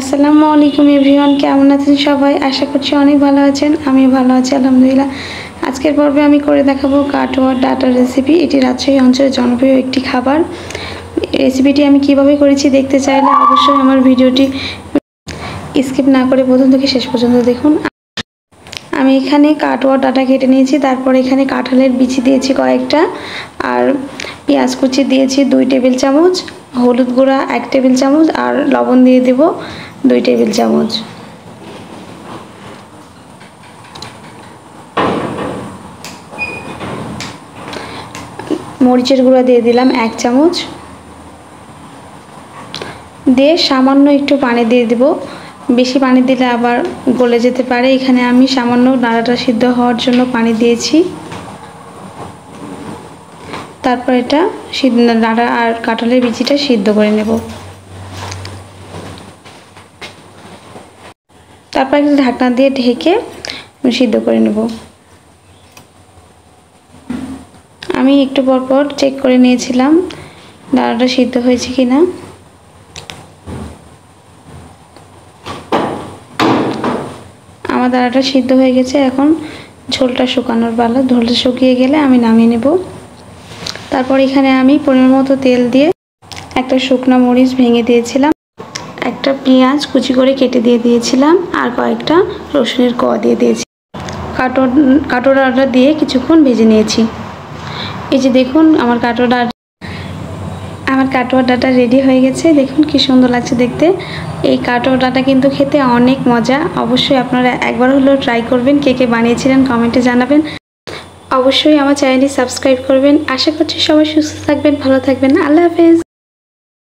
আসসালামু আলাইকুম এভরিওয়ান, কেমন আছেন সবাই? আশা করছি অনেক ভালো আছেন। আমিও ভালো আছি আলহামদুলিল্লাহ। আজকের পর্বে আমি করে দেখাবো কাটোয়া ডাটা রেসিপি। এটি রাজশাহী অঞ্চলের জনপ্রিয় একটি খাবার। রেসিপিটি আমি কিভাবে করেছি দেখতে চাইলে অবশ্যই আমার ভিডিওটি স্কিপ না করে প্রথম থেকে শেষ পর্যন্ত দেখুন। আমি এখানে কাটোয়া ডাটা কেটে নিয়েছি, তারপর এখানে কাঁঠালের বিচি দিয়েছি কয়েকটা, আর পেঁয়াজ কুচি দিয়েছি 2 টেবিল চামচ, হলুদ গুঁড়া 1 টেবিল চামচ, আর লবণ দিয়ে দেব 2 টেবিল চামচ। মরিচের গুঁড়া দিয়ে দিলাম 1 চামচ, দিয়ে সামান্য একটু পানি দিয়ে দেব। বেশি পানি দিলে আবার গলে যেতে পারে। এখানে আমি সামান্য ডাঁটাটা সিদ্ধ হওয়ার জন্য পানি দিয়েছি। তারপর এটা ডাঁটা আর কাঁঠালের বিচিটা সিদ্ধ করে নেব। তারপর একটা ঢাকনা দিয়ে ঢেকে সিদ্ধ করে নেব। আমি একটু পর চেক করে নিয়েছিলাম ডাঁটাটা সিদ্ধ হয়েছে কিনা। আমার ডাঁটাটা সিদ্ধ হয়ে গেছে। এখন ঝোলটা শুকানোর পালা। ঝোলটা শুকিয়ে গেলে আমি নামিয়ে নেব। তারপর এখানে আমি পরিমাণ মতো তেল দিয়ে একটা শুকনো মরিচ ভেঙে দিয়েছিলাম, একটা পেঁয়াজ কুচি করে কেটে দিয়ে দিয়েছিলাম, আর কয়েকটা রসুনের কোয়া দিয়ে দিয়েছি। কাটোয়া ডাঁটা দিয়ে কিছুক্ষণ ভেজে নিয়েছি। এই যে দেখুন আমার কাটোয়া ডাঁটা রেডি হয়ে গেছে। দেখুন কি সুন্দর লাগছে দেখতে। এই কাটোয়া ডাঁটা কিন্তু খেতে অনেক মজা। অবশ্যই আপনারা একবার হলেও ট্রাই করবেন। কে কে বানিয়েছিলেন কমেন্টে জানাবেন। অবশ্যই আমার চ্যানেলটি সাবস্ক্রাইব করবেন। আশা করছি সবাই সুস্থ থাকবেন, ভালো থাকবেন। আল্লাহ হাফেজ।